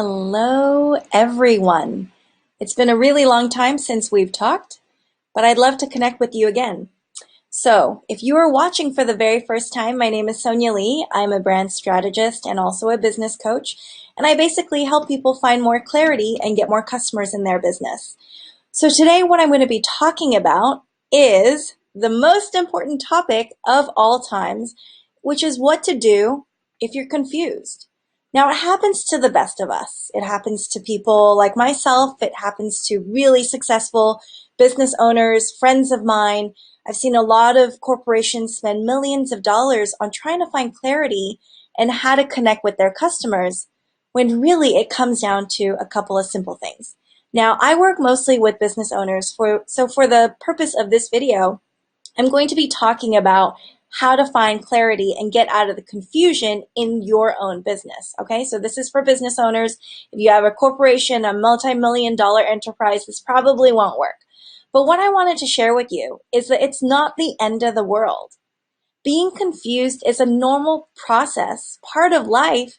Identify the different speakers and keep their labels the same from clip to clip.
Speaker 1: Hello, everyone. It's been a really long time since we've talked, but I'd love to connect with you again. So, if you are watching for the very first time, my name is Sonya Lee. I'm a brand strategist and also a business coach, and I basically help people find more clarity and get more customers in their business. So today what I'm going to be talking about is the most important topic of all times, which is what to do if you're confused. Now, it happens to the best of us. It happens to people like myself. It happens to really successful business owners, friends of mine. I've seen a lot of corporations spend millions of dollars on trying to find clarity and how to connect with their customers, when really it comes down to a couple of simple things. Now, I work mostly with business owners, so for the purpose of this video, I'm going to be talking about how to find clarity and get out of the confusion in your own business. Okay, so this is for business owners. If you have a corporation, a multi-million-dollar enterprise, this probably won't work. But what I wanted to share with you is that it's not the end of the world. Being confused is a normal process, part of life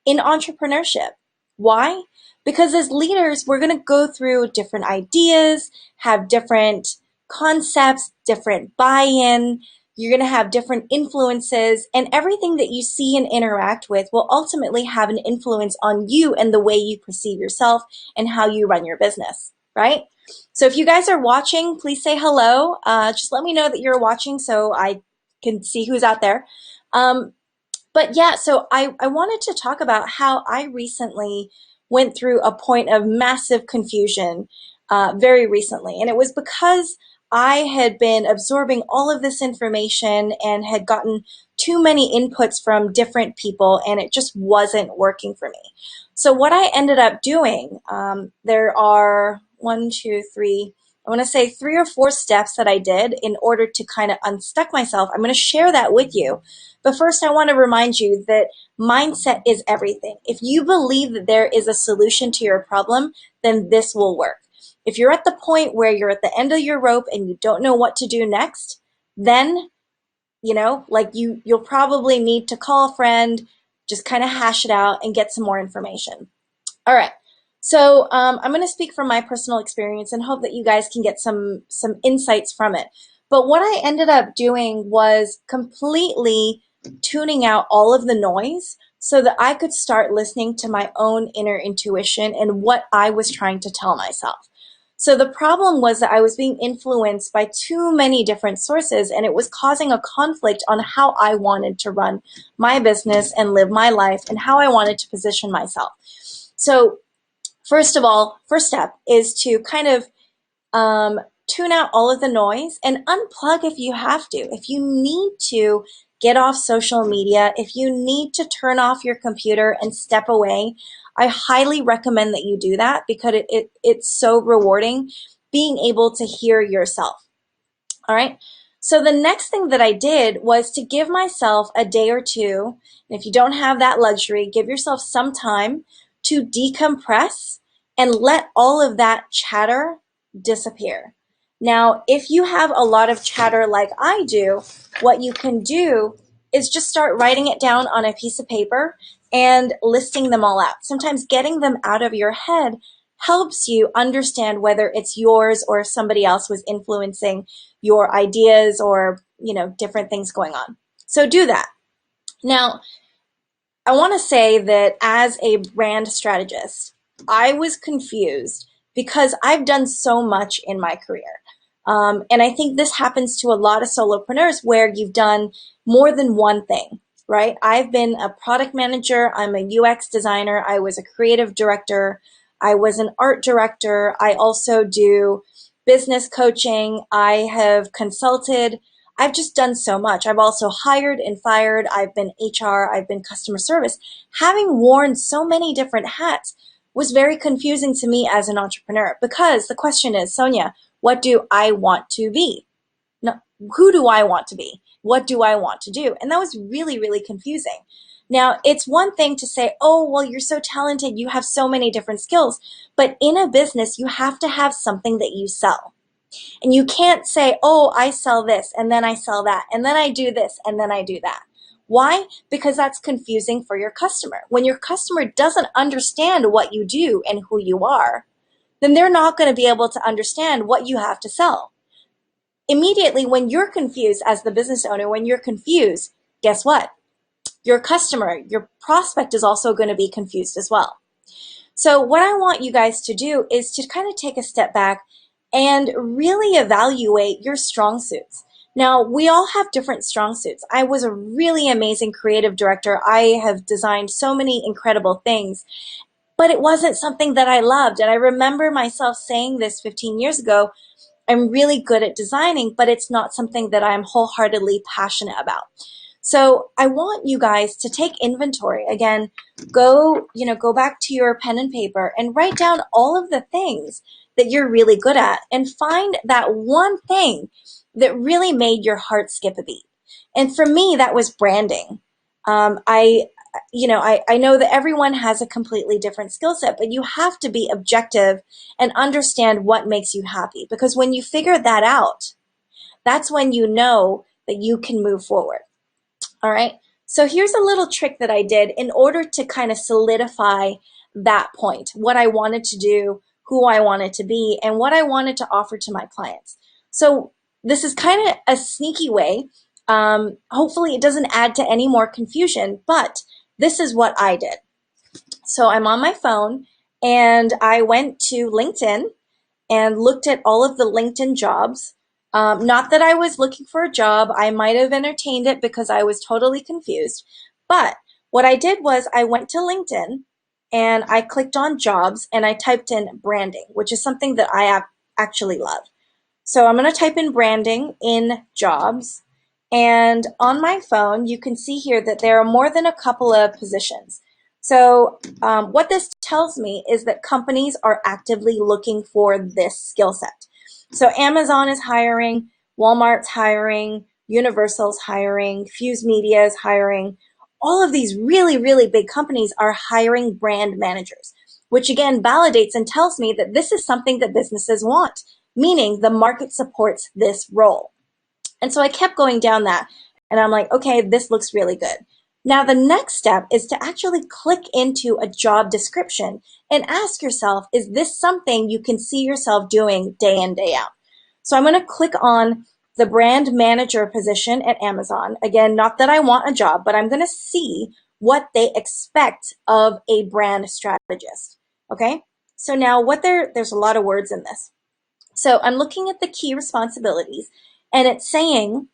Speaker 1: in entrepreneurship. Why? Because as leaders, we're going to go through different ideas, have different concepts, different buy-in. You're going to have different influences, and everything that you see and interact with will ultimately have an influence on you and the way you perceive yourself and how you run your business, right? So if you guys are watching, please say hello. Just let me know that you're watching so I can see who's out there. But yeah, so I wanted to talk about how I recently went through a point of massive confusion very recently. And it was because I had been absorbing all of this information and had gotten too many inputs from different people, and it just wasn't working for me. So what I ended up doing, there are I want to say 3 or 4 steps that I did in order to kind of unstuck myself. I'm going to share that with you. But first, I want to remind you that mindset is everything. If you believe that there is a solution to your problem, then this will work. If you're at the point where you're at the end of your rope and you don't know what to do next, then, you'll probably need to call a friend, just kind of hash it out and get some more information. All right. So I'm going to speak from my personal experience and hope that you guys can get some insights from it. But what I ended up doing was completely tuning out all of the noise so that I could start listening to my own inner intuition and what I was trying to tell myself. So the problem was that I was being influenced by too many different sources, and it was causing a conflict on how I wanted to run my business and live my life and how I wanted to position myself. So first of all, first step is to kind of tune out all of the noise and unplug if you have to. If you need to get off social media, if you need to turn off your computer and step away, I highly recommend that you do that because it's so rewarding being able to hear yourself. All right. So the next thing that I did was to give myself a day or two. And if you don't have that luxury, give yourself some time to decompress and let all of that chatter disappear. Now, if you have a lot of chatter like I do, what you can do is just start writing it down on a piece of paper and listing them all out. Sometimes getting them out of your head helps you understand whether it's yours or if somebody else was influencing your ideas or, different things going on. So do that. Now, I want to say that as a brand strategist, I was confused because I've done so much in my career. And I think this happens to a lot of solopreneurs where you've done more than one thing, right? I've been a product manager. I'm a UX designer. I was a creative director. I was an art director. I also do business coaching. I have consulted. I've just done so much. I've also hired and fired. I've been HR. I've been customer service. Having worn so many different hats was very confusing to me as an entrepreneur because the question is, Sonya, what do I want to be? No, who do I want to be? What do I want to do? And that was really, really confusing. Now, it's one thing to say, oh, well, you're so talented. You have so many different skills. But in a business, you have to have something that you sell. And you can't say, oh, I sell this, and then I sell that, and then I do this, and then I do that. Why? Because that's confusing for your customer. When your customer doesn't understand what you do and who you are, then they're not going to be able to understand what you have to sell. Immediately, when you're confused as the business owner, when you're confused, guess what? Your customer, your prospect is also going to be confused as well. So what I want you guys to do is to kind of take a step back and really evaluate your strong suits. Now, we all have different strong suits. I was a really amazing creative director. I have designed so many incredible things, but it wasn't something that I loved. And I remember myself saying this 15 years ago, I'm really good at designing, but it's not something that I'm wholeheartedly passionate about. So I want you guys to take inventory. Again, go back to your pen and paper and write down all of the things that you're really good at and find that one thing that really made your heart skip a beat. And for me, that was branding. I know that everyone has a completely different skill set, but you have to be objective and understand what makes you happy. Because when you figure that out, that's when you know that you can move forward. All right. So here's a little trick that I did in order to kind of solidify that point, what I wanted to do, who I wanted to be, and what I wanted to offer to my clients. So this is kind of a sneaky way. Hopefully it doesn't add to any more confusion, but this is what I did. So I'm on my phone and I went to LinkedIn and looked at all of the LinkedIn jobs. Not that I was looking for a job. I might have entertained it because I was totally confused. But what I did was I went to LinkedIn and I clicked on jobs and I typed in branding, which is something that I actually love. So I'm going to type in branding in jobs. And on my phone, you can see here that there are more than a couple of positions. So what this tells me is that companies are actively looking for this skill set. So Amazon is hiring, Walmart's hiring, Universal's hiring, Fuse Media is hiring. All of these really, really big companies are hiring brand managers, which again validates and tells me that this is something that businesses want, meaning the market supports this role. And so I kept going down that and I'm like, okay, this looks really good. Now the next step is to actually click into a job description and ask yourself, is this something you can see yourself doing day in, day out? So I'm going to click on the brand manager position at Amazon. Again, not that I want a job, but I'm going to see what they expect of a brand strategist. Okay. So now there's a lot of words in this. So I'm looking at the key responsibilities and it's saying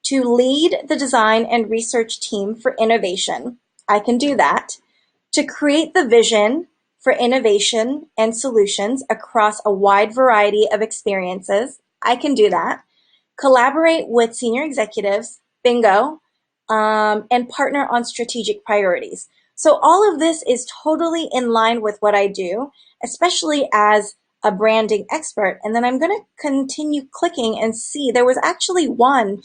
Speaker 1: to lead the design and research team for innovation. I can do that. To create the vision for innovation and solutions across a wide variety of experiences. I can do that. Collaborate with senior executives, bingo, and partner on strategic priorities. So all of this is totally in line with what I do, especially as a branding expert. And then I'm going to continue clicking and see there was actually one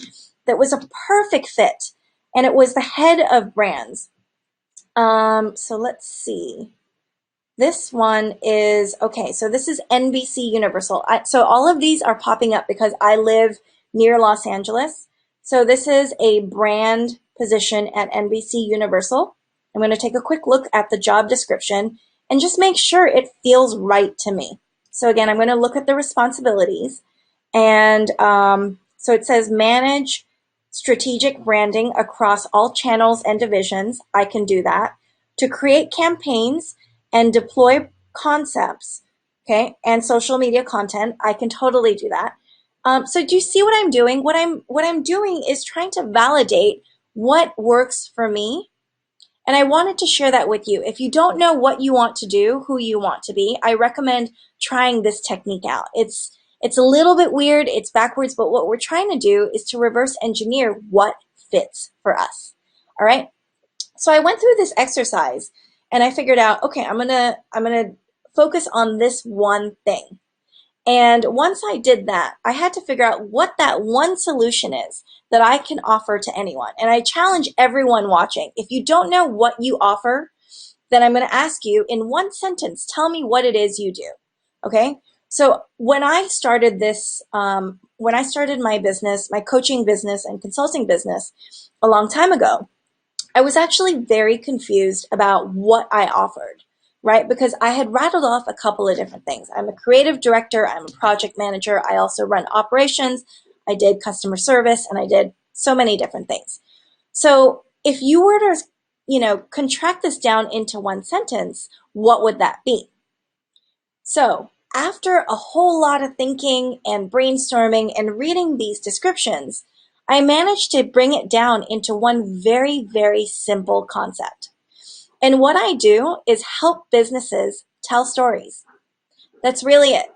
Speaker 1: that was a perfect fit, and it was the head of brands. So let's see. This one is, okay, so this is NBC Universal. So all of these are popping up because I live near Los Angeles. So this is a brand position at NBC Universal. I'm going to take a quick look at the job description and just make sure it feels right to me. So again, I'm going to look at the responsibilities. And so it says manage strategic branding across all channels and divisions. I can do that. To create campaigns and deploy concepts, okay, and social media content, I can totally do that. So do you see what I'm doing? What I'm doing is trying to validate what works for me. And I wanted to share that with you. If you don't know what you want to do, who you want to be, I recommend trying this technique out. It's a little bit weird, it's backwards, but what we're trying to do is to reverse engineer what fits for us. All right. So I went through this exercise and I figured out, okay, I'm gonna focus on this one thing. And once I did that, I had to figure out what that one solution is that I can offer to anyone. And I challenge everyone watching. If you don't know what you offer, then I'm going to ask you in one sentence, tell me what it is you do. Okay. So when I started when I started my business, my coaching business and consulting business a long time ago, I was actually very confused about what I offered, right? Because I had rattled off a couple of different things. I'm a creative director, I'm a project manager, I also run operations, I did customer service, and I did so many different things. So if you were to, contract this down into one sentence, what would that be? So after a whole lot of thinking and brainstorming and reading these descriptions, I managed to bring it down into one very, very simple concept. And what I do is help businesses tell stories. That's really it.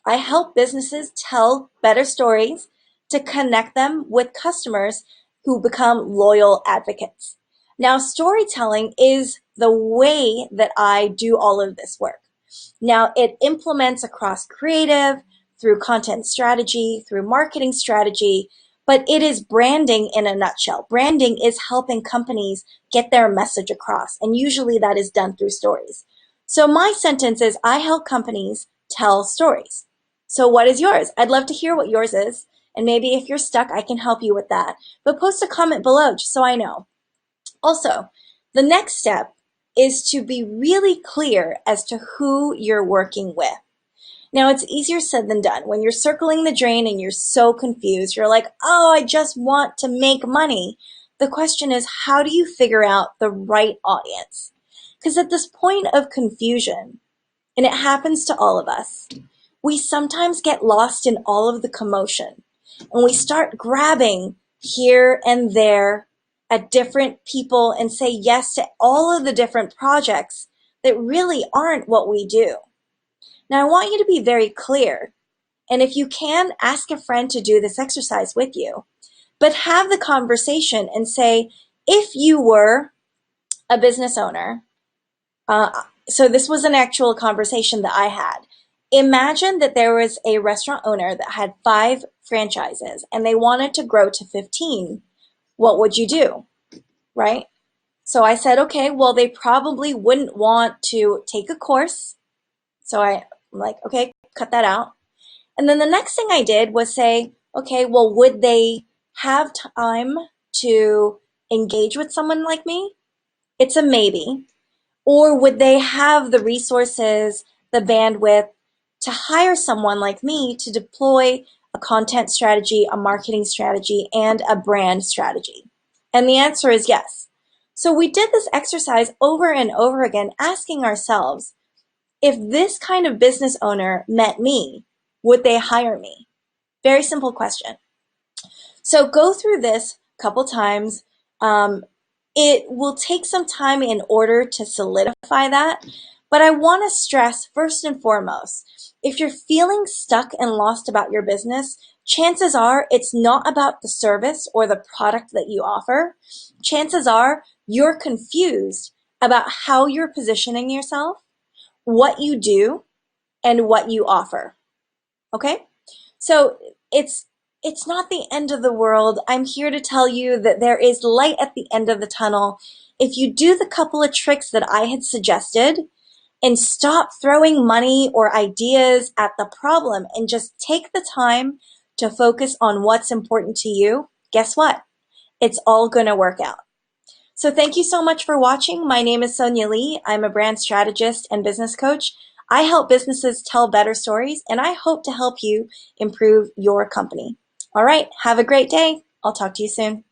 Speaker 1: I help businesses tell better stories to connect them with customers who become loyal advocates. Now, storytelling is the way that I do all of this work. Now, it implements across creative, through content strategy, through marketing strategy, but it is branding in a nutshell. Branding is helping companies get their message across, and usually that is done through stories. So my sentence is, I help companies tell stories. So what is yours? I'd love to hear what yours is, and maybe if you're stuck, I can help you with that. But post a comment below just so I know. Also, the next step is to be really clear as to who you're working with. Now, it's easier said than done. When you're circling the drain and you're so confused, you're like, oh, I just want to make money. The question is, how do you figure out the right audience? Because at this point of confusion, and it happens to all of us, we sometimes get lost in all of the commotion and we start grabbing here and there at different people and say yes to all of the different projects that really aren't what we do. Now, I want you to be very clear, and if you can, ask a friend to do this exercise with you, but have the conversation and say, if you were a business owner, so this was an actual conversation that I had. Imagine that there was a restaurant owner that had 5 franchises and they wanted to grow to 15. What would you do? Right? So I said, okay, well, they probably wouldn't want to take a course. So I'm like, okay, cut that out. And then the next thing I did was say, okay, well, would they have time to engage with someone like me? It's a maybe. Or would they have the resources, the bandwidth to hire someone like me to deploy a content strategy, a marketing strategy, and a brand strategy? And the answer is yes. So we did this exercise over and over again, asking ourselves, if this kind of business owner met me, would they hire me? Very simple question. So go through this a couple times. It will take some time in order to solidify that, but I want to stress first and foremost, if you're feeling stuck and lost about your business, chances are it's not about the service or the product that you offer. Chances are you're confused about how you're positioning yourself, what you do, and what you offer. Okay? So it's not the end of the world. I'm here to tell you that there is light at the end of the tunnel. If you do the couple of tricks that I had suggested and stop throwing money or ideas at the problem and just take the time to focus on what's important to you, guess what? It's all going to work out. So thank you so much for watching. My name is Sonya Lee. I'm a brand strategist and business coach. I help businesses tell better stories, and I hope to help you improve your company. All right, have a great day. I'll talk to you soon.